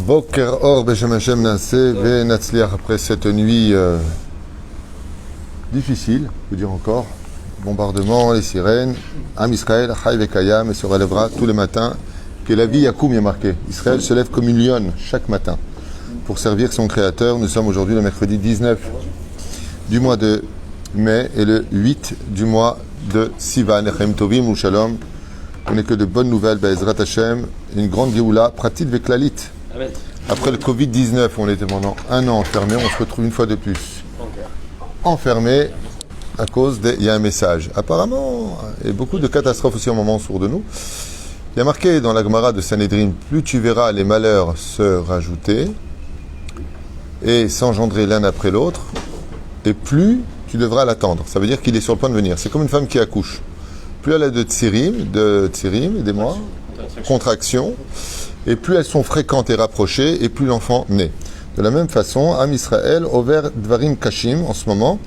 Boker Or Beshem Hashem Naaseh Ve Natzliach après cette nuit difficile, je peux dire encore, bombardement, les sirènes, Am Israël, Chai Vekayam, et se relèvera tous les matins, que la vie Yakoum y a marqué. Israël se lève comme une lionne chaque matin pour servir son Créateur. Nous sommes aujourd'hui le mercredi 19 du mois de mai et le 8 du mois de Sivan. Echem Tovim ou Shalom. On n'est que de bonnes nouvelles, Be'ezrat Hashem, une grande Géoula, Pratit Veklalit. Amen. Après le Covid-19, on était pendant un an enfermé, on se retrouve une fois de plus enfermé à cause il y a un message. Apparemment, et beaucoup de catastrophes aussi au moment autour de nous. Il y a marqué dans la Gemara de Sanhedrin, plus tu verras les malheurs se rajouter et s'engendrer l'un après l'autre, et plus tu devras l'attendre. Ça veut dire qu'il est sur le point de venir. C'est comme une femme qui accouche. Plus elle a de tsirim, aidez-moi, contractions, et plus elles sont fréquentes et rapprochées, et plus l'enfant naît. De la même façon, Am Israël, Over Dvarim Kashim, en ce moment,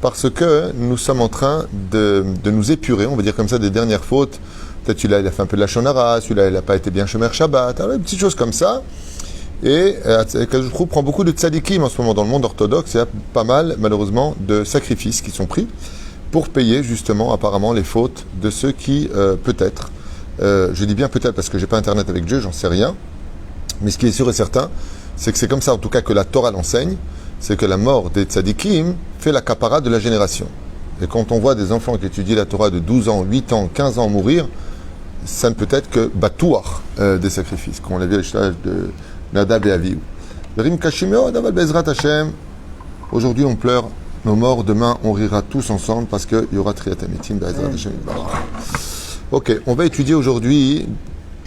parce que nous sommes en train de nous épurer, on va dire comme ça, des dernières fautes. Peut-être celui-là, il a fait un peu de la shonara, celui-là, il n'a pas été bien shomer Shabbat, alors, des petites choses comme ça. Et je trouve prend beaucoup de tzadikim en ce moment dans le monde orthodoxe. Il y a pas mal, malheureusement, de sacrifices qui sont pris pour payer justement apparemment les fautes de ceux qui, peut-être, je dis bien peut-être parce que j'ai pas internet avec Dieu, j'en sais rien, mais ce qui est sûr et certain, c'est que c'est comme ça en tout cas que la Torah l'enseigne, c'est que la mort des tzadikim fait la capara de la génération. Et quand on voit des enfants qui étudient la Torah de 12 ans, 8 ans, 15 ans mourir, ça ne peut être que batouar des sacrifices, comme on l'a vu à l'échelle de Nadab et Avihu. Rim Kashimeo, Daval Bezrat Hashem, aujourd'hui on pleure nos morts, demain on rira tous ensemble parce qu'il y aura Triat Amitim, Bezrat Hashem. Ok, on va étudier aujourd'hui,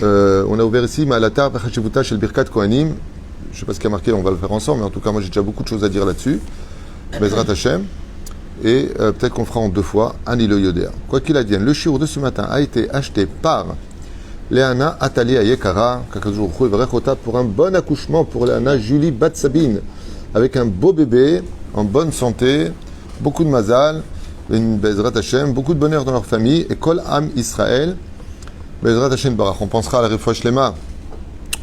on a ouvert ici Ma'alatar B'Chashivuta Shel Birkat Kohanim. Je ne sais pas ce qui a marqué, on va le faire ensemble, mais en tout cas moi j'ai déjà beaucoup de choses à dire là-dessus. Bezrat Hashem. Et peut-être qu'on fera en deux fois, Anilo Yodéa. Quoi qu'il advienne, le shiur de ce matin a été acheté par Léana Atali Ayekara, pour un bon accouchement pour Léana Julie Batsabine, avec un beau bébé, en bonne santé, beaucoup de mazal, une Bezrat Hashem, beaucoup de bonheur dans leur famille, et Kol Am Israël, Bezrat Hashem Barach. On pensera à la Refoua Shlema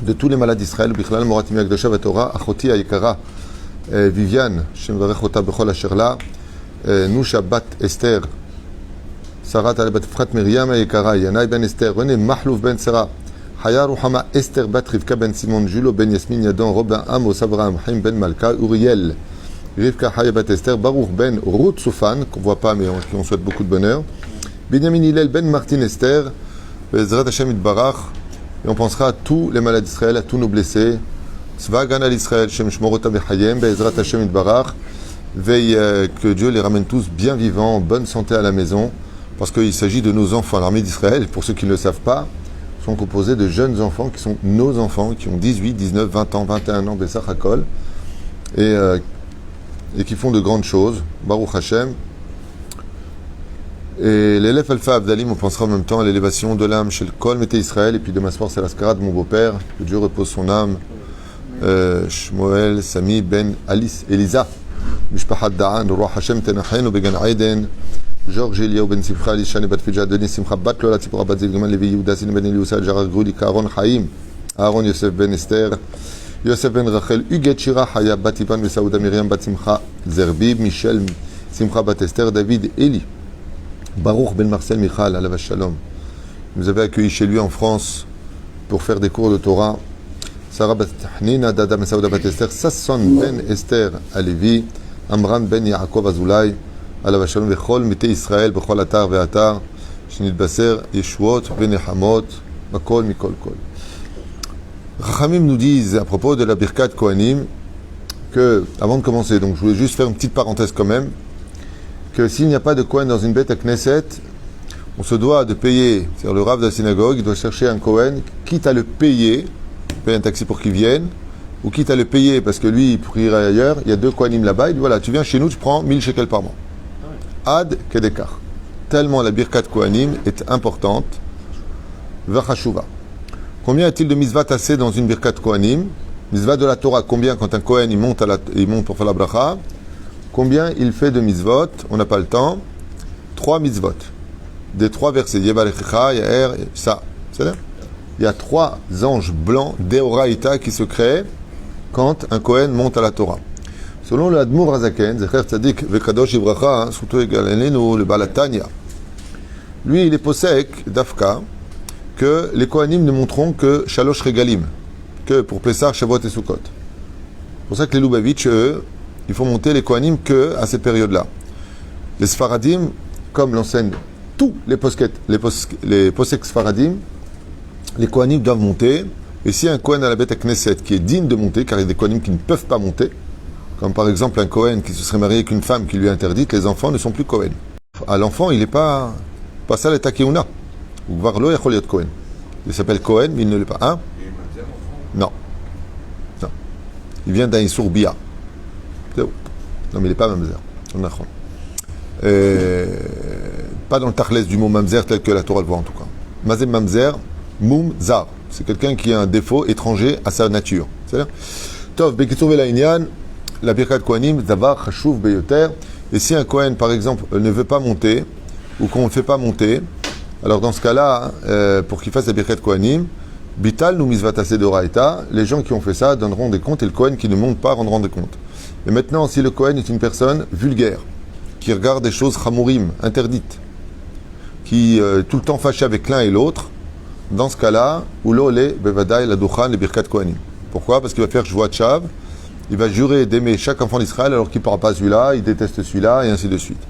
de tous les malades d'Israël, Bichlal Moratim Yakdosha Vatorah, Achoti Ayekara, Viviane, Shem Varechota Bechol Asherla, Nusha Bat Esther, Sarat Al Bat Frat Miriam Ayekara, Yanai Ben Esther, René Mahlouf Ben Sera, Haya Ruhama Esther Bat Rivka Ben Simon, Julo Ben Yasmin Yadon, Robin Amos Abraham, Haim Ben Malka, Uriel, Rivka Haya Bat Esther, Baruch Ben Ruth Soufan, qu'on ne voit pas mais on souhaite beaucoup de bonheur, Binyamin Hillel Ben Martin Esther, Bezrat Hashem Itbarach, et on pensera à tous les malades d'Israël, à tous nos blessés, Tzvagan al Israël, Shem Shmorota Bechayem, Bezrat Hashem Itbarach, veille que Dieu les ramène tous bien vivants, en bonne santé à la maison, parce qu'il s'agit de nos enfants. L'armée d'Israël, pour ceux qui ne le savent pas, sont composés de jeunes enfants qui sont nos enfants, qui ont 18, 19, 20 ans, 21 ans, Bessach Hakol, et qui font de grandes choses, Baruch Hashem. Et l'élève Alpha Abdalim, on pensera en même temps à l'élévation de l'âme chez le Kol Mété Israël, et puis demain soir c'est l'Askara de mon beau-père, que Dieu repose son âme, Shmuel, Sami, Ben, Alice, Elisa, משפחת דען, רוח השם תנחנו בגן עדן, ז'ורג אליהו בן שמחה, לישני בת פיג'ה, דני שמחה, בת לולה ציפורה, בת זיל גמן, לוי יהודה, סין בן אליוסה, ג'רר גרולי, כארון חיים, אהרון יוסף בן אסתר, יוסף בן רחל, יגת שירה, חיה בת איבן וסעודה, מרים בת שמחה, זרביב, מישל שמחה בת אסתר, דוד אלי, ברוך בן מרסל מיכל, עליו השלום. Nous avait accueilli chez lui en France pour faire des cours de Torah. Sarah bat Hnina, Dada Mesauda bat Esther, Sasson ben Esther Alevi, Amran ben Yaakov Azulay, Alav Shalom vechol mite Israël, bechol atar ve'atar, shenitbaser Yeshuot ve'nehamot, bakol mikol kol. Chachamim nous disent à propos de la Birkat Kohanim que, avant de commencer, donc je voulais juste faire une petite parenthèse quand même, que s'il n'y a pas de Kohen dans une bête à Knesset, on se doit de payer, c'est-à-dire le Rav de la synagogue, il doit chercher un Kohen, quitte à le payer un taxi pour qu'il vienne, ou quitte à le payer parce que lui, pour ir ailleurs, il y a deux Kohanim là-bas, il dit voilà, tu viens chez nous, tu prends 1000 shekels par mois. Ad Kedekar. Tellement la Birkat Kohanim est importante. Vachashuva. Combien y a-t-il de misvat assez dans une Birkat Kohanim? Misvat de la Torah, combien quand un Kohen il monte pour faire la bracha? Combien il fait de misvot? On n'a pas le temps. 3 misvot. Des 3 versets. Yevarechecha, Yaer, ça. C'est là? Il y a 3 anges blancs d'Eoraïta qui se créent quand un Kohen monte à la Torah. Selon le Admour Hazaken, Zecher Tzadik Vekadosh Ibracha, surtout également le Baal HaTanya, lui il est possèque d'Afka que les Kohanim ne monteront que Shalosh Regalim, que pour Pessah, Shavuot et Sukkot. C'est pour ça que les Lubavitch, eux, il faut monter les Kohanim que à cette période-là. Les Sfaradim, comme l'enseignent tous les posek Sfaradim, les Kohanim doivent monter. Et si un Kohen à la Beth Knesset qui est digne de monter, car il y a des Kohanim qui ne peuvent pas monter, comme par exemple un Kohen qui se serait marié avec une femme qui lui est interdite, les enfants ne sont plus Kohen. À l'enfant, il n'est pas ça l'état Keuna. Ou Varlo Yachol Yot Kohen. Il s'appelle Kohen, mais il ne l'est pas. Hein? Non. Non. Il vient d'un Issour Bia. Non, mais il n'est pas Mamzer. Pas dans le Tachlès du mot Mamzer tel que la Torah le voit en tout cas. Mazem Mamzer, Moum Zar. C'est quelqu'un qui a un défaut étranger à sa nature. C'est-à-dire, Tov, Bekitsur Velaïnian, la Birkat Kohanim, Davar, Chashuv, Beyoter. Et si un Kohen, par exemple, ne veut pas monter, ou qu'on ne le fait pas monter, alors dans ce cas-là, pour qu'il fasse la Birkat Kohanim, Bital nous misvatase d'Oraita, les gens qui ont fait ça donneront des comptes et le Kohen qui ne monte pas rendront des comptes. Et maintenant, si le Kohen est une personne vulgaire, qui regarde des choses chamourim, interdites, qui tout le temps fâché avec l'un et l'autre, dans ce cas-là, Ulo le bevadaï la duchan le birkat kohanim. Pourquoi? Parce qu'il va faire Shvuat Shav, il va jurer d'aimer chaque enfant d'Israël alors qu'il ne parle pas celui-là, il déteste celui-là, et ainsi de suite.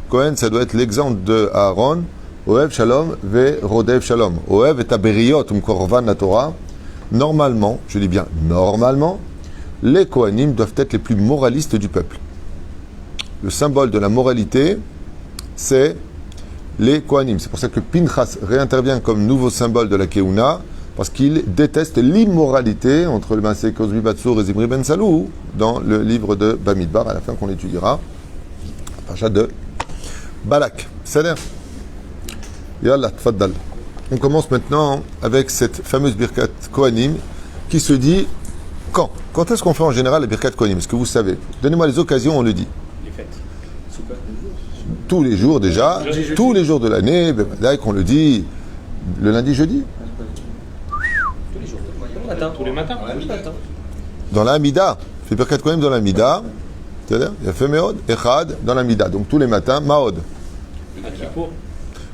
Kohen, ça doit être l'exemple de Aaron, Oev Shalom ve Rodev Shalom. Oev est aberiot korvan la Torah. Normalement, je dis bien normalement, les Kohanim doivent être les plus moralistes du peuple. Le symbole de la moralité, c'est les Kohanim. C'est pour ça que Pinchas réintervient comme nouveau symbole de la Keuna, parce qu'il déteste l'immoralité entre le Maaseh Kozbi Batsur et Zimri Ben Salou dans le livre de Bamidbar, à la fin qu'on étudiera, Pacha de Balak. C'est-à-dire, Yallah, tfaddal. On commence maintenant avec cette fameuse Birkat Kohanim qui se dit quand? Quand est-ce qu'on fait en général la Birkat Kohanim? Est-ce que vous savez? Donnez-moi les occasions, on le dit. Les fêtes. Tous les jours déjà, tous les jours de l'année, qu'on le dit le lundi, jeudi. Tous les jours. Tous les matins. Dans la Hamida, fait Birkat Kohanim dans la Hamida, c'est-à-dire, il y a fait Meod, Echad dans la Hamida, donc tous les matins, Maod.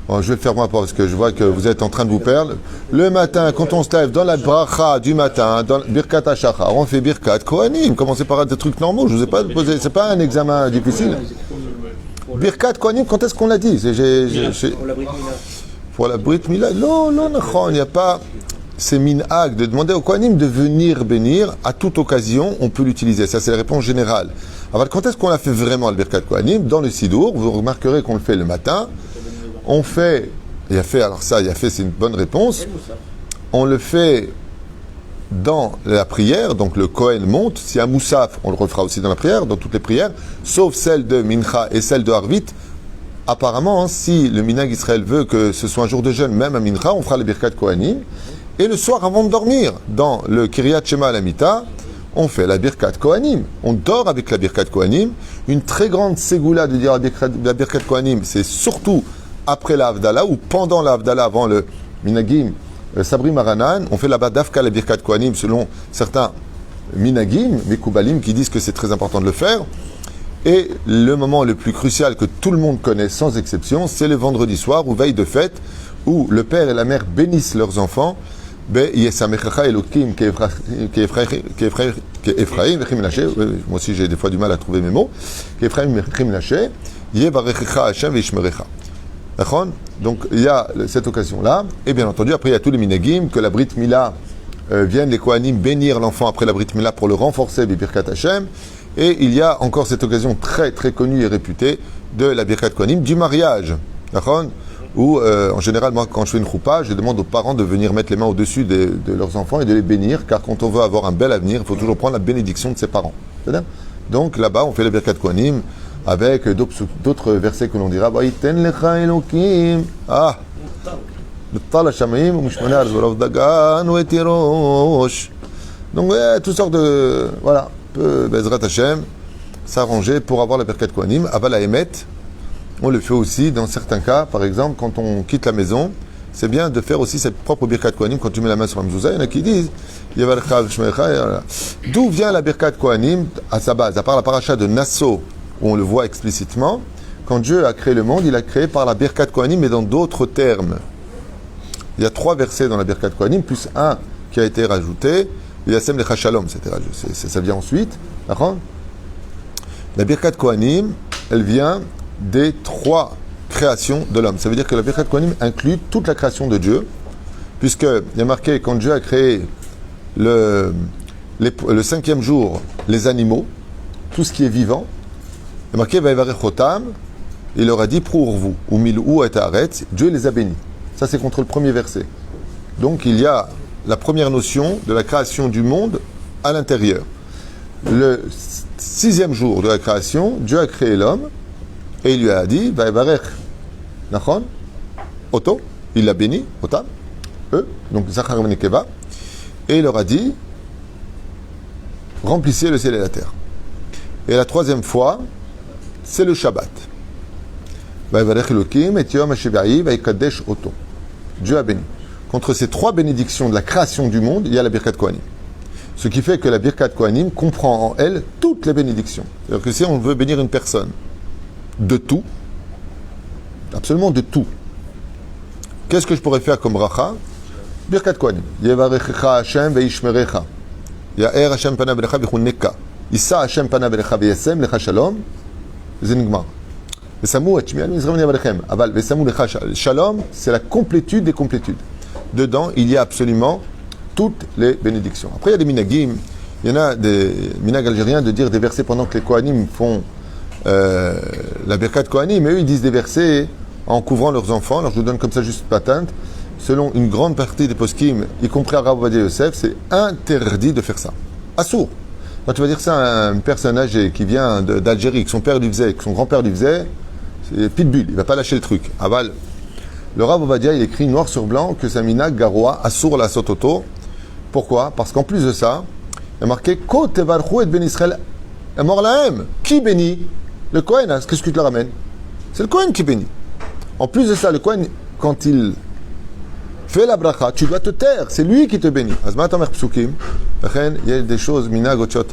Bon, je vais le faire moi parce que je vois que vous êtes en train de vous perdre. Le matin, quand on se lève dans la bracha du matin, dans Birkat HaShachar, on fait Birkat Kohanim. Commencez par des trucs normaux, je ne vous ai pas posé, c'est pas un examen difficile. Birkat Kohanim, quand est-ce qu'on l'a dit? Pour la Brit Mila. Non, il n'y a pas. C'est minhag de demander au Kohanim de venir bénir. À toute occasion, on peut l'utiliser. Ça, c'est la réponse générale. Alors, quand est-ce qu'on a fait vraiment le Birkat Kohanim? Dans le Sidour, vous remarquerez qu'on le fait le matin. On fait, c'est une bonne réponse. On le fait dans la prière, donc le Kohen monte. Si un Moussaf, on le refera aussi dans la prière, dans toutes les prières, sauf celle de Mincha et celle de Harvit. Apparemment, si le Minhag Israël veut que ce soit un jour de jeûne, même à Mincha, on fera le Birkat Kohanim. Et le soir, avant de dormir, dans le Kiryat Shema Alamita, on fait la Birkat Kohanim. On dort avec la Birkat Kohanim. Une très grande ségoula de dire la Birkat Kohanim, c'est surtout après la Havdalah ou pendant la Havdalah, avant le Minagim, Sabri Maranan, on fait là-bas Dafka la Birkat Kohanim selon certains Minagim, Mekoubalim, qui disent que c'est très important de le faire. Et le moment le plus crucial que tout le monde connaît sans exception, c'est le vendredi soir ou veille de fête, où le père et la mère bénissent leurs enfants. Moi aussi j'ai des fois du mal à trouver mes mots. Donc il y a cette occasion-là, et bien entendu, après il y a tous les minagim, que la Brit Mila vienne, les Kohanim, bénir l'enfant après la Brit Mila pour le renforcer, Birkat Hashem, et il y a encore cette occasion très très connue et réputée de la Birkat Kohanim, du mariage, où en général, moi quand je fais une choupa, je demande aux parents de venir mettre les mains au-dessus de leurs enfants et de les bénir, car quand on veut avoir un bel avenir, il faut toujours prendre la bénédiction de ses parents. Donc là-bas, on fait la Birkat Kohanim, avec d'autres versets que l'on dira donc toutes sortes de Bezrat Hashem s'arranger pour avoir la Birkat Kohanim. Aval Emet, on le fait aussi dans certains cas, par exemple quand on quitte la maison c'est bien de faire aussi cette propre Birkat Kohanim quand tu mets la main sur la mezouza. Il y en a qui disent d'où vient la Birkat Kohanim à sa base, à part la paracha de Nassau, où on le voit explicitement. Quand Dieu a créé le monde, il a créé par la Birkat Kohanim, mais dans d'autres termes. Il y a 3 versets dans la Birkat Kohanim, plus un qui a été rajouté. Yasem lecha shalom, ça vient ensuite. D'accord ? La Birkat Kohanim, elle vient des 3 créations de l'homme. Ça veut dire que la Birkat Kohanim inclut toute la création de Dieu, puisqu'il y a marqué, quand Dieu a créé le 5e jour, les animaux, tout ce qui est vivant, il y a marqué, Vayevarech otam, il leur a dit, pour vous, ou milou et haaretz, Dieu les a bénis. Ça, c'est contre le premier verset. Donc, il y a la première notion de la création du monde à l'intérieur. Le 6e jour de la création, Dieu a créé l'homme et il lui a dit Vayevarech Nachon Oto, il l'a béni, Otam, eux, donc Zachar ben Nekeva, et il leur a dit remplissez le ciel et la terre. Et la 3e fois, c'est le Shabbat. Vayevarech Elokim et Yom HaSheva'i Vayikadesh Oto. Dieu a béni. Contre ces 3 bénédictions de la création du monde, il y a la Birkat Kohanim. Ce qui fait que la Birkat Kohanim comprend en elle toutes les bénédictions. C'est-à-dire que si on veut bénir une personne de tout, absolument de tout, qu'est-ce que je pourrais faire comme bracha? Birkat Kohanim. Yevarechecha Hashem veishmerecha. Ya'er Hashem pana belecha v'chunneka. Issa Hashem pana belecha v'yasem lecha shalom. Zenigmar. Vesamu et shmi'an mizraven yavarechem. Aval vesamu lecha shalom, c'est la complétude des complétudes. Dedans, il y a absolument toutes les bénédictions. Après, il y a des minagim. Il y en a des minag algériens de dire des versets pendant que les Kohanim font la Birkat Kohanim, mais eux, ils disent des versets en couvrant leurs enfants. Alors, je vous donne comme ça juste patente. Selon une grande partie des poskim, y compris à Rav Ovadia Yosef, c'est interdit de faire ça. Assour. Quand tu vas dire ça à une personne âgée qui vient d'Algérie, que son père lui faisait, que son grand-père lui faisait, c'est pitbull. Il ne va pas lâcher le truc. Aval. Le Rav Ovadia, il écrit noir sur blanc que c'est un minag garoua, assour la sototo. Pourquoi? Parce qu'en plus de ça, il y a marqué Ko tevarchu et ben Israël mort lahem. Qui bénit? Le Kohen. Qu'est-ce que tu le ramènes? C'est le Kohen qui bénit. En plus de ça, le Kohen, quand il fait la bracha, tu dois te taire. C'est lui qui te bénit. Azmat amer psukim. Il y a des choses minag otchot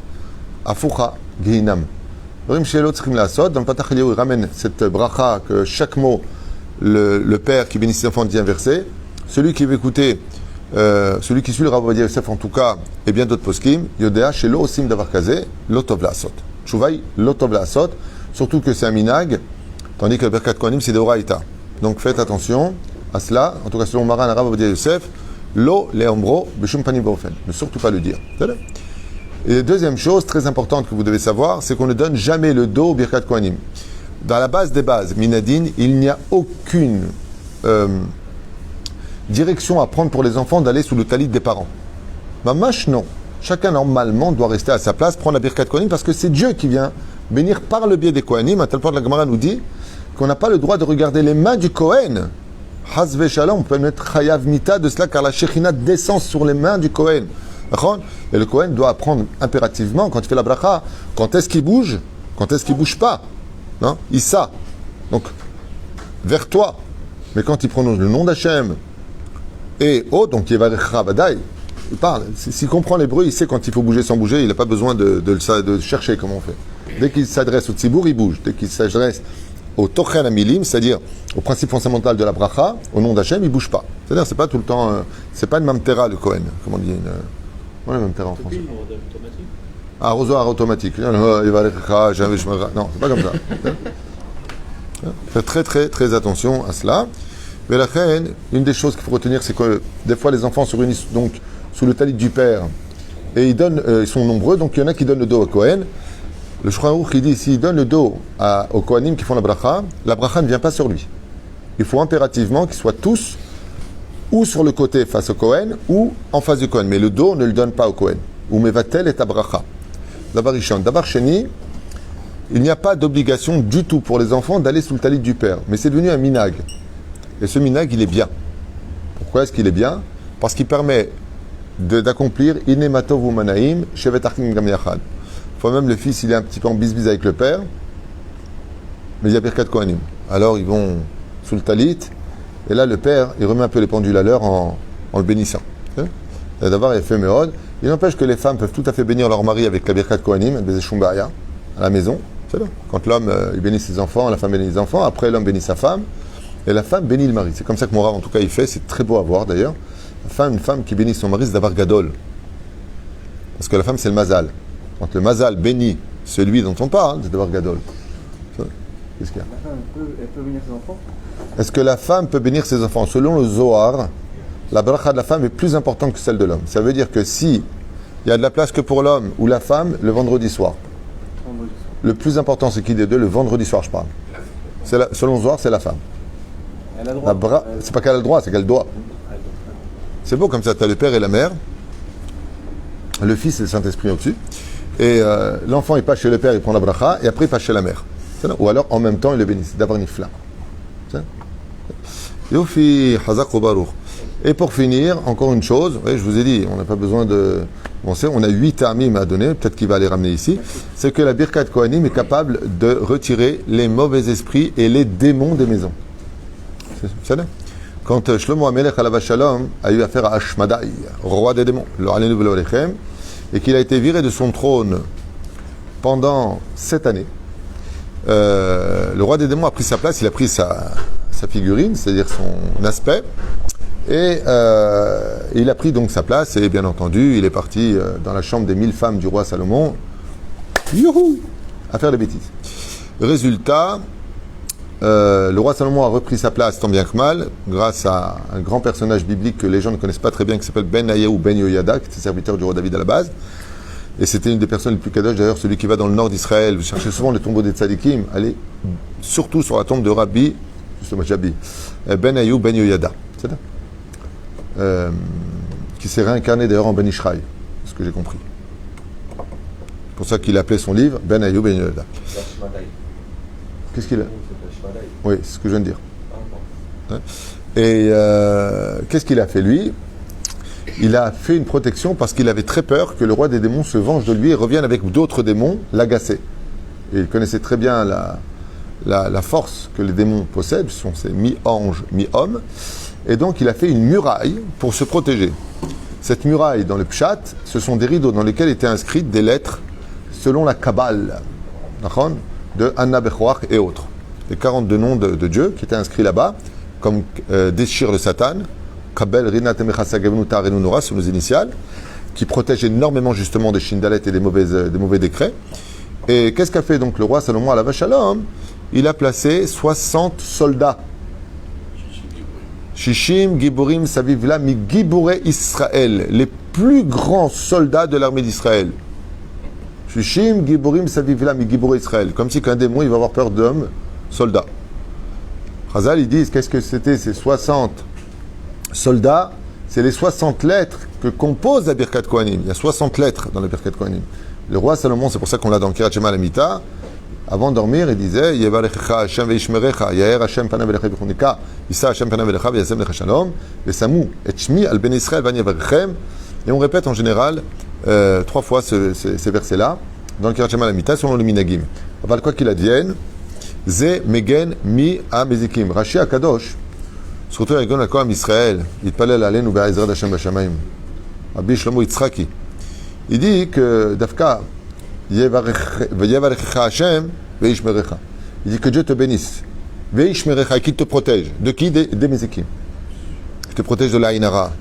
afucha gehinam. Dans le Patach Eliyahu, il ramène cette bracha que chaque mot, le père qui bénit ses enfants dit un verset. Celui qui veut écouter, celui qui suit le Rav Ovadia Yosef en tout cas, et bien d'autres poskim, Yodea chez lo osim davar kazé, lo tov la'asot. Tshuvai, lo tov la'asot, surtout que c'est un minag, tandis que le Birkat Kohanim c'est de Oraïta. Donc faites attention à cela, en tout cas selon Maran Rav Ovadia Yosef, lo leombro b'shum panim v'ofen. Ne surtout pas le dire. Et deuxième chose très importante que vous devez savoir, c'est qu'on ne donne jamais le dos au Birkat Kohanim. Dans la base des bases, Minadine, il n'y a aucune direction à prendre pour les enfants d'aller sous le talit des parents. Mamash, non. Chacun, normalement, doit rester à sa place, prendre la Birkat Kohanim, parce que c'est Dieu qui vient bénir par le biais des Kohanim, à tel point que la Gemara nous dit qu'on n'a pas le droit de regarder les mains du Kohen. Hazve Shalom, on peut mettre Chayav Mita de cela, car la Shekhinah descend sur les mains du Kohen. Et le Kohen doit apprendre impérativement, quand il fait la bracha, quand est-ce qu'il bouge, quand est-ce qu'il bouge pas. Non? Issa. Donc, vers toi. Mais quand il prononce le nom d'Hachem, et oh, donc Yevarecha Vadaï, il parle. S'il comprend l'hébreu, il sait quand il faut bouger sans bouger, il n'a pas besoin de chercher comment on fait. Dès qu'il s'adresse au tzibour, il bouge. Dès qu'il s'adresse au tochen amilim, c'est-à-dire au principe fondamental de la bracha, au nom d'Hachem, il ne bouge pas. C'est-à-dire, c'est pas tout le temps, c'est pas une mamtera le Kohen, comme on dit. Voilà, mamtera en français. Un arrosoir automatique. Non, c'est pas comme ça. Faites très très très attention à cela. Mais la reine, une des choses qu'il faut retenir, c'est que des fois les enfants se réunissent donc sous le talit du père et ils sont nombreux, donc il y en a qui donnent le dos au Kohen. Le Shulchan Aruch qui dit s'il donne le dos aux Kohanim qui font la bracha ne vient pas sur lui. Il faut impérativement qu'ils soient tous ou sur le côté face au Kohen ou en face du Kohen. Mais le dos ne le donne pas au Kohen. Ou mevatel et bracha. D'abord Rishon. D'abord Sheni, il n'y a pas d'obligation du tout pour les enfants d'aller sous le talit du père. Mais c'est devenu un minag. Et ce minag, il est bien. Pourquoi est-ce qu'il est bien? Parce qu'il permet d'accomplir Inematov ou Manaim, Shevet Achim Gam Yachad. Fois même le fils, il est un petit peu en bisbise avec le père, mais il y a Birkat Kohanim. Alors ils vont sous le talit, Et là, le père, il remet un peu les pendules à l'heure en le bénissant. Et d'abord, il fait méod. Il n'empêche que les femmes peuvent tout à fait bénir leur mari avec la birkat kohanim, elle shumbaya, à la maison. C'est là. Quand l'homme il bénit ses enfants, la femme bénit les enfants, après l'homme bénit sa femme, et la femme bénit le mari. C'est comme ça que mon rave, en tout cas, il fait. C'est très beau à voir d'ailleurs. Une femme qui bénit son mari, c'est d'avoir gadol. Parce que la femme, c'est le mazal. Quand le mazal bénit celui dont on parle, c'est d'avoir gadol. Qu'est-ce qu'il y a? La femme, elle peut bénir ses enfants? Est-ce que la femme peut bénir ses enfants? Selon le Zohar, la bracha de la femme est plus importante que celle de l'homme. Ça veut dire que si il y a de la place que pour l'homme ou la femme, le vendredi soir. Le plus important, c'est qui des deux? Le vendredi soir, je parle. Selon le Zohar, c'est la femme. Elle a le droit. C'est pas qu'elle a le droit, c'est qu'elle doit. C'est beau comme ça, tu as le père et la mère, le fils et le Saint-Esprit au-dessus. Et l'enfant, il passe chez le père, il prend la bracha, et après, il passe chez la mère. Ou alors, en même temps, il le bénit. D'avoir une flamme. Yofi, Hazak ou Baruch. Et pour finir, encore une chose, je vous ai dit, on n'a pas besoin de... on a 8 ta'amim à donner, peut-être qu'il va les ramener ici, c'est que la Birkat Kohanim est capable de retirer les mauvais esprits et les démons des maisons. C'est ça? Quand Shlomo HaMelech alav shalom a eu affaire à Ashmadai, roi des démons, et qu'il a été viré de son trône pendant 7 années, le roi des démons a pris sa place, il a pris sa figurine, c'est-à-dire son aspect, et il a pris donc sa place, et bien entendu, il est parti dans la chambre des 1000 femmes du roi Salomon, youhou, à faire des bêtises. Résultat, le roi Salomon a repris sa place tant bien que mal, grâce à un grand personnage biblique que les gens ne connaissent pas très bien, qui s'appelle Ben Ayahu ou Ben Yoyada, qui était serviteur du roi David à la base. Et c'était une des personnes les plus kadosh. D'ailleurs, celui qui va dans le nord d'Israël, vous cherchez souvent le tombeau des tzadikim, allez surtout sur la tombe de Rabbi, justement Jabi, Ben Ayahu, Ben Yoyada. C'est ça, qui s'est réincarné d'ailleurs en Ben Ishraï, c'est ce que j'ai compris. C'est pour ça qu'il appelait son livre Ben Ayahu, Ben Yoyada. Qu'est-ce qu'il a? Oui, c'est ce que je viens de dire. Et qu'est-ce qu'il a fait lui? Il a fait une protection parce qu'il avait très peur que le roi des démons se venge de lui et revienne avec d'autres démons l'agacer. Et il connaissait très bien la force que les démons possèdent, ce sont ces mi-anges, mi-hommes. Et donc il a fait une muraille pour se protéger. Cette muraille, dans le Pshat, ce sont des rideaux dans lesquels étaient inscrites des lettres selon la Kabbale de Anna Bechoach et autres. Les 42 noms de Dieu qui étaient inscrits là-bas, comme Déchire de Satan, Kabel, Rina, Temecha, Sagavnu, Tarenu, Nora, sous nos initiales, qui protègent énormément justement des Shindalet et des mauvais décrets. Et qu'est-ce qu'a fait donc le roi Salomon à la Shalom? Il a placé 60 soldats. Shishim, Giborim, Savivla, Mi Gibouré Israël, les plus grands soldats de l'armée d'Israël. Shishim, Giborim, Savivla, Mi Gibouré Israël. Comme si qu'un démon, il va avoir peur d'hommes, soldats. Chazal, ils disent, qu'est-ce que c'était ces 60 soldats? C'est les 60 lettres que compose la Birkat Kohanim. Il y a 60 lettres dans la Birkat Kohanim. Le roi Salomon, c'est pour ça qu'on l'a dans le Kirat Shema Lamita, avant de dormir, il disait Yevarechecha Hashem veishmerecha, Yaher Hashem panav elecha b'chunika, Yisa Hashem panav elecha v'yasem lecha shalom, Vesamu et Shmi al ben Israël vanyevarechem. Et on répète en général 3 fois ces versets-là dans le Kirat Shema Lamita selon le Minagim. Aval quoi qu'il advienne, Ze megen mi amezikim. Rashi Akadosh, surtout avec le Kohen Israël, il palel alenu be'ezrat Hashem b'shamayim. Rabbi Shlomo Yitzchaki. Il dit que Dafka Yevarechecha Hashem veishmerecha. Il dit que Dieu te bénisse. Veishmerecha, qui te protège. De qui? Des Mezikim. Qui te protège de l'Aïnara.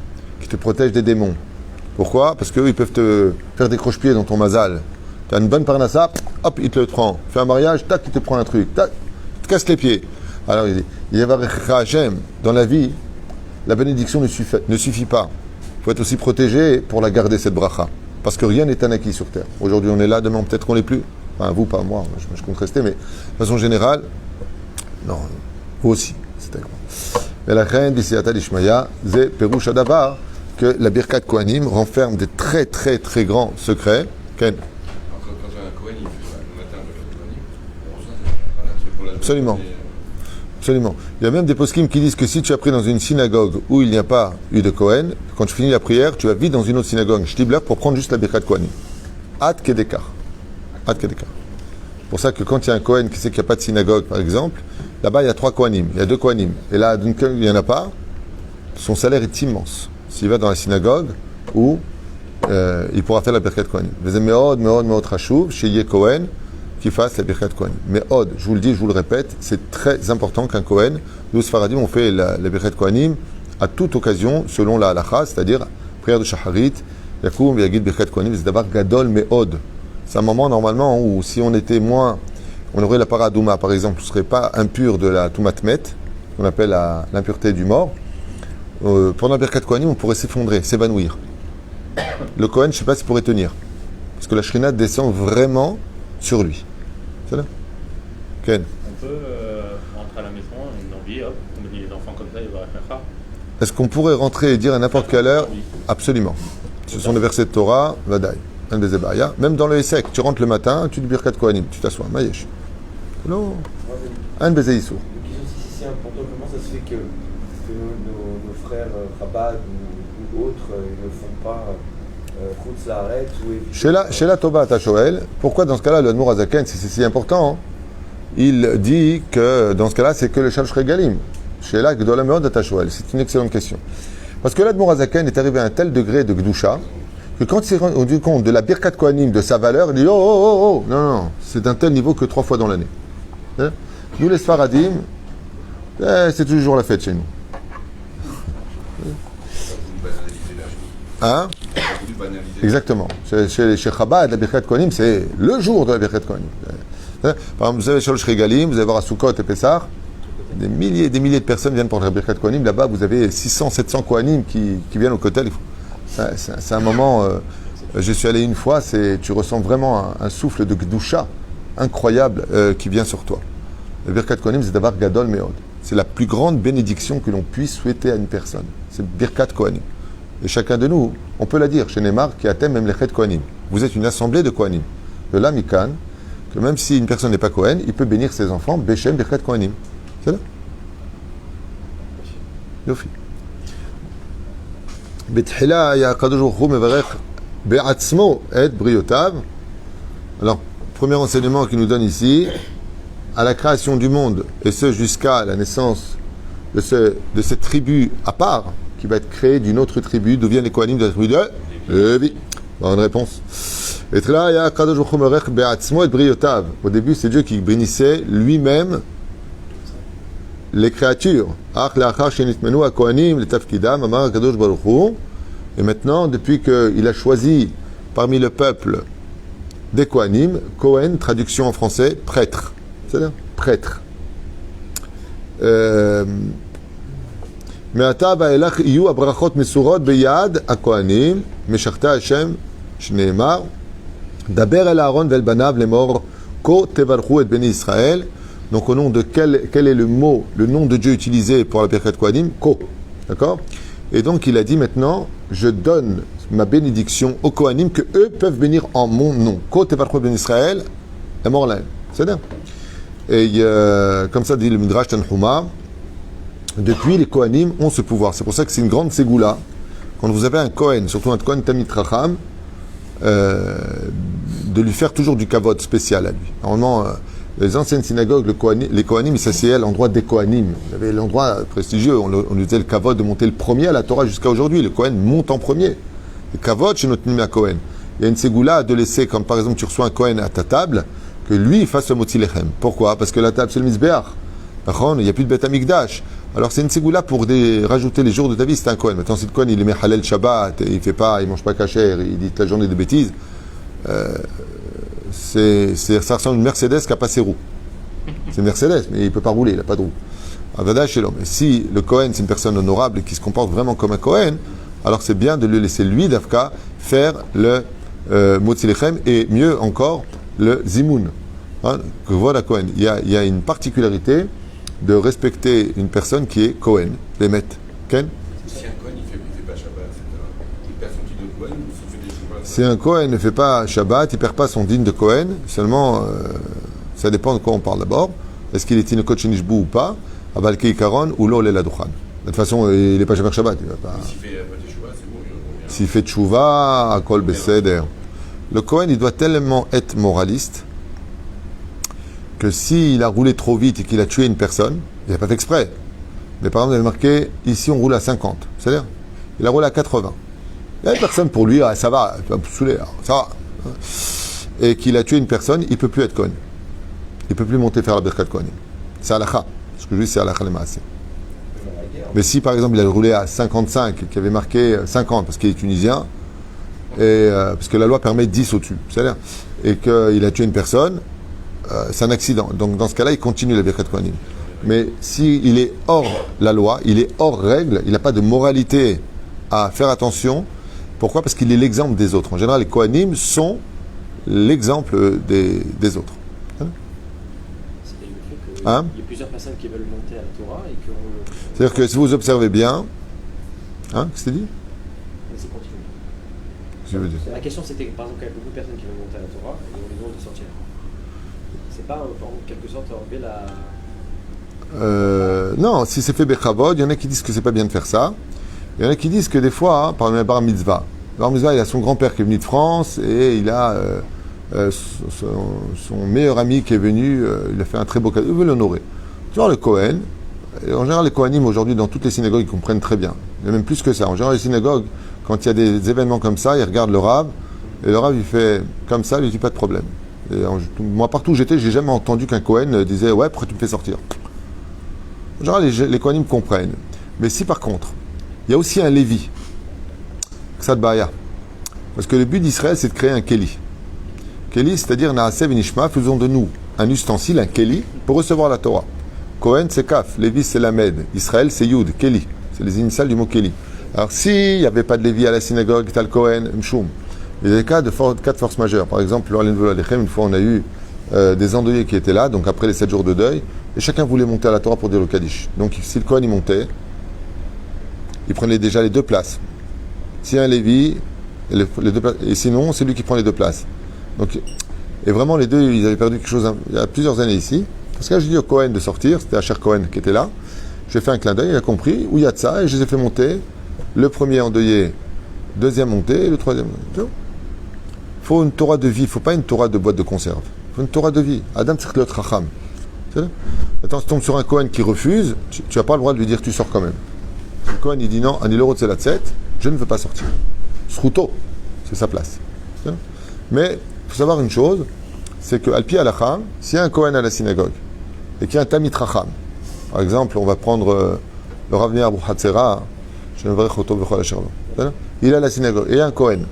Qui te protège des démons. Pourquoi? Parce qu'eux, ils peuvent te faire des croche-pieds dans ton mazal. Tu as une bonne parnassa, hop, il te le prend. Fais un mariage, tac, il te prend un truc. Tac, il te casse les pieds. Alors il dit Yevarechecha Hashem. Dans la vie, la bénédiction ne suffit pas. Il faut être aussi protégé pour la garder, cette bracha. Parce que rien n'est un acquis sur terre. Aujourd'hui, on est là, demain, peut-être qu'on l'est plus. Enfin, vous, pas moi, je compte rester, mais de façon générale, non, vous aussi, c'est avec moi. Mais la reine d'Isiata d'Ishmaïa, Zé Perouch Adavar, que la Birkat Kohanim renferme des très, très, très grands secrets. Ken? Quand un Kohen, il fait le matin le Kohanim, on reçoit un truc pour la Absolument. Absolument. Il y a même des poskim qui disent que si tu as pris dans une synagogue où il n'y a pas eu de Kohen, quand tu finis la prière, tu vas vite dans une autre synagogue, Shtibler, pour prendre juste la Birkat Kohanim. Ad Kedekar. Ad Kedekar. C'est pour ça que quand il y a un Kohen qui sait qu'il n'y a pas de synagogue, par exemple, Là-bas, il y a 3 Kohanim, il y a 2 Kohanim. Et là, il n'y en a pas. Son salaire est immense. S'il va dans la synagogue, où il pourra faire la Birkat Kohanim. Mais Meod Chashuv, chez Yé Kohen, qui fasse la Birkat Kohanim. Mais je vous le dis, je vous le répète, c'est très important qu'un Kohen, nous, Sfaradim, on fait la Birkat Kohanim à toute occasion, selon la halacha, c'est-à-dire prière de Shacharit, Yakoum, Yagid, Birkat Kohanim, c'est d'abord Gadol Meod. C'est un moment, normalement, où si on était moins, on aurait la paradouma, par exemple, on ne serait pas impur de la Toumatmet, qu'on appelle l'impureté du mort. Pendant Birkat Kohanim, on pourrait s'effondrer, s'évanouir. Le Kohen, je ne sais pas s'il pourrait tenir. Parce que la Shrina descend vraiment sur lui. C'est là Ken. On peut rentrer à la maison, une envie, hop, on met les enfants comme ça, il va faire. Est-ce qu'on pourrait rentrer et dire à n'importe quelle heure? Oui. Absolument. Ce sont des versets de Torah, Vadaï, un des Ebaïa. Même dans le Essek, tu rentres le matin, tu dis Birkat Kohanim, tu t'assois, Mayesh. Non. Un Bezé Issour. Une question si important, comment ça se fait que nos frères Chabad ou autres ils ne font pas Chutz Laaretz ou Chez la Toba Tashoel, pourquoi dans ce cas-là, le Admour Azaken, si c'est si important, hein, il dit que dans ce cas-là, c'est que le Shalosh Regalim. Chez la Gdola Meod Tashoel. C'est une excellente question. Parce que l'Admour Azaken est arrivé à un tel degré de Gdusha que quand il s'est rendu compte de la Birkat Kohanim, de sa valeur, il dit oh, non, c'est d'un tel niveau que 3 fois dans l'année. Hein? Nous, les Sfaradim, c'est toujours la fête chez nous. Hein? Exactement. Chez Chabad, la Birkat Kohanim, c'est le jour de la Birkat Kohanim. Par exemple, vous avez Shalosh Regalim, vous allez voir à Sukkot et Pessah, des milliers et des milliers de personnes viennent pour la Birkat Kohanim. Là-bas, vous avez 600, 700 Kohanim qui viennent au Kotel. C'est un moment, je suis allé une fois, tu ressens vraiment un souffle de Gdusha incroyable qui vient sur toi. La Birkat Kohanim, c'est d'abord Gadol Meod. C'est la plus grande bénédiction que l'on puisse souhaiter à une personne. C'est Birkat Kohanim. Et chacun de nous, on peut la dire, chez Neymar, qui attend même les Chet Kohanim. Vous êtes une assemblée de Kohanim. De là, Mikan, que même si une personne n'est pas Kohen, il peut bénir ses enfants, Bechem, Birkat Kohanim. C'est là. Yofi. Betchila, ya Kadosh Baruch Hu mevarech be'atzmo et briotav. Alors, premier enseignement qu'il nous donne ici, à la création du monde, et ce jusqu'à la naissance de cette tribu à part, qui va être créée d'une autre tribu, d'où viennent les Kohanim de la tribu de Lévi. Bonne réponse. Et là, il y a Kadosh Baruch Hu mevarech be'atzmo et briotav. Au début, c'est Dieu qui bénissait lui-même les créatures. Et maintenant, depuis qu'il a choisi parmi le peuple des Kohanim, Kohen, traduction en français, prêtre. C'est-à-dire prêtre. מעתה ואילך יהיו הברכות מסורות ביד הכהנים, משחטי השם, שנאמר, דבר אל אהרון ואל בניו לאמור, כה תברכו את בני ישראל. Donc au nom de quel est le mot, le nom de Dieu utilisé pour la Birkat Kohanim? Ko. D'accord? Et donc il a dit maintenant, je donne ma bénédiction aux Kohanim que eux peuvent bénir en mon nom. Ko tevarchot ben Israël, et mort là. C'est bien. Et comme ça dit le Midrash Tanhuma, depuis les Kohanim ont ce pouvoir. C'est pour ça que c'est une grande ségoula. Quand vous avez un Kohen, surtout un Kohen Tamit Racham, de lui faire toujours du kavod spécial à lui. Normalement, les anciennes synagogues, les Kohanim, ils s'asseyaient à l'endroit des Kohanim. Il y avait l'endroit prestigieux, on lui disait le kavod de monter le premier à la Torah jusqu'à aujourd'hui. Le Kohen monte en premier. Le kavod chez notre Nimi Kohen. Il y a une ségoula de laisser, comme par exemple tu reçois un Kohen à ta table, que lui fasse le motzi lechem. Pourquoi? Parce que la table c'est le misbeach. Il n'y a plus de Beth Amikdash. Alors c'est une ségoula pour rajouter les jours de ta vie, c'est un Kohen. Maintenant si le Kohen il met halal Shabbat, il mange pas kasher, il dit toute la journée de bêtises, ça ressemble à une Mercedes qui n'a pas ses roues. C'est une Mercedes, mais il ne peut pas rouler, il n'a pas de roue. Avada chez l'homme. Et si le Kohen c'est une personne honorable et qui se comporte vraiment comme un Kohen, alors c'est bien de le laisser lui, Dafka, faire le Motzi Lechem et mieux encore le Zimoun. Hein, que voilà Kohen. Il y a une particularité de respecter une personne qui est Kohen, Bémet. Ken? Si un Kohen il fait pas Shabbat, il perd son titre de Kohen, ou s'il fait des Shabbat. Si un Kohen ne fait pas Shabbat, il ne perd pas son digne de Kohen. Seulement, ça dépend de quoi on parle d'abord. Est-ce qu'il est Tinokot Shinishbu ou pas? Abalkei Karon ou Lo Lela Duchan. De toute façon, il n'est pas jamais Shabbat. Il va pas... S'il fait pas de Shabbat, c'est bon, il revient. S'il fait Tchouva, Akol Beseder. Le Kohen, il doit tellement être moraliste que s'il a roulé trop vite et qu'il a tué une personne, il n'a pas fait exprès. Mais par exemple, il avait marqué, ici on roule à 50. C'est-à-dire, il a roulé à 80. Il n'y a personne pour lui, ah, ça va, tu vas me saouler, ça va. Et qu'il a tué une personne, il ne peut plus être Kohen. Il ne peut plus monter faire la Birkat Kohanim. C'est halakha. Ce que je dis, c'est halakha le maaseh. Mais si par exemple il a roulé à 55, qui avait marqué 50 parce qu'il est tunisien, et, parce que la loi permet 10 au-dessus, c'est-à-dire, et qu'il a tué une personne, c'est un accident. Donc dans ce cas-là, il continue la Birkat Kohanim. Mais s'il est hors la loi, il est hors règle, il n'a pas de moralité à faire attention. Pourquoi ? Parce qu'il est l'exemple des autres. En général, les Kohanim sont l'exemple des autres. C'est le fait qu'il Hein? y a plusieurs personnes qui veulent monter à la Torah et qui ont... C'est-à-dire que si vous observez bien, hein, qu'est-ce que tu dis ? C'est continu. Qu'est-ce que je veux dire ? La question c'était par exemple qu'il y a beaucoup de personnes qui veulent monter à la Torah et on les demande de sortir. C'est pas en quelque sorte enlever la... Non, si c'est fait Bechavod, il y en a qui disent que c'est pas bien de faire ça. Il y en a qui disent que des fois, par exemple, Bar Mitzvah. Bar Mitzvah, il a son grand-père qui est venu de France et il a son meilleur ami qui est venu, il a fait un très beau cadeau, il veut l'honorer. Tu vois, le Kohen, en général, les Kohanim aujourd'hui dans toutes les synagogues, ils comprennent très bien. Il y a même plus que ça. En général, les synagogues, quand il y a des événements comme ça, ils regardent le Rav et le Rav, il fait comme ça, il dit pas de problème. Et moi, partout où j'étais, j'ai jamais entendu qu'un Kohen disait ouais, pourquoi tu me fais sortir ? En général, les Kohanim comprennent. Mais si par contre, il y a aussi un Lévi, Ksad Baya. Parce que le but d'Israël, c'est de créer un Kéli. Kéli, c'est-à-dire Naaseh Venishma, faisons de nous un ustensile, un Kéli, pour recevoir la Torah. Kohen, c'est Kaf, Lévi, c'est Lamed, Israël, c'est Yud, Kéli. C'est les initiales du mot Kéli. Alors, s'il n'y avait pas de Lévi à la synagogue, Tal Kohen, Mshum, il y a des cas de force majeure. Par exemple, une fois, on a eu des endeuillés qui étaient là, donc après les 7 jours de deuil, et chacun voulait monter à la Torah pour dire le Kaddish. Donc, si le Kohen y montait, il prenait déjà les 2 places. S'il y a un Lévi, les 2 places, et sinon, c'est lui qui prend les 2 places. Donc, et vraiment, les deux, ils avaient perdu quelque chose il y a plusieurs années ici. Parce que là, j'ai dit au Kohen de sortir, c'était Asher Cohen qui était là. J'ai fait un clin d'œil, il a compris, où il y a de ça, et je les ai fait monter. Le premier endeuillé, deuxième monté, et le troisième. Il faut une Torah de vie, il ne faut pas une Torah de boîte de conserve. Il faut une Torah de vie. Adam Tzirklot Racham. Attends, si tu tombes sur un Kohen qui refuse, tu n'as pas le droit de lui dire tu sors quand même. Le Kohen, il dit non, Aniloro Tzelatset, je ne veux pas sortir. Sruto, c'est sa place. Mais il faut savoir une chose, c'est que Alpi Alacham, s'il y a un Kohen à la synagogue et qu'il y a un Tamit Racham, par exemple, on va prendre le Rav Meir Bouchatzera, il est à la synagogue et il y a un Kohen.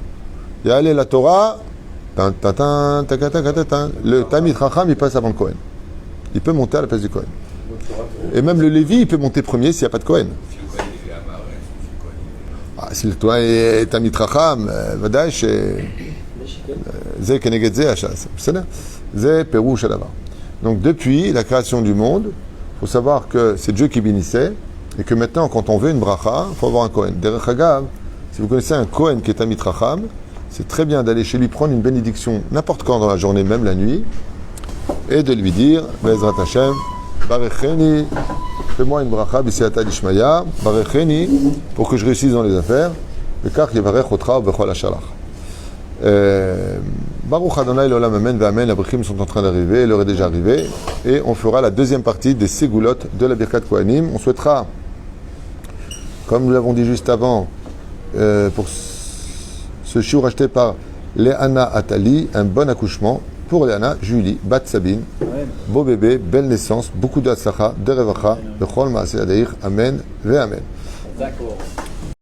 Il y a allé la Torah, le Tamit Racham, il passe avant le Kohen. Il peut monter à la place du Kohen. Et même le Lévi, il peut monter premier s'il n'y a pas de Kohen. Si le Kohen est Tamit Racham, ודאי זה כנגד זה הש"ס. בסדר? זה פירוש הדבר. Donc depuis la création du monde, il faut savoir que c'est Dieu qui bénissait et que maintenant, quand on veut une bracha, il faut avoir un Kohen. Derech Hagav, si vous connaissez un Kohen qui est Tamit Racham, c'est très bien d'aller chez lui prendre une bénédiction n'importe quand dans la journée, même la nuit, et de lui dire Be'ezrat Hashem, Barecheni, fais-moi une bracha, B'siyata d'Ishmaya, Barecheni, pour que je réussisse dans les affaires, Bekach Yevarech Otra Bechol Hashalach. Baruch Adonai l'Olam Amen Ve'Amen, les brichim sont en train d'arriver, l'heure est déjà arrivée, et on fera la deuxième partie des Ségulot de la Birkat Kohanim. On souhaitera, comme nous l'avons dit juste avant, pour ce shiur acheté par Léana Atali, un bon accouchement pour Léana, Julie, Bat Sabine, beau bébé, belle naissance, beaucoup de Hatzlacha, de Revacha, Bechol Maaseh Adair, Amen Ve'Amen. D'accord.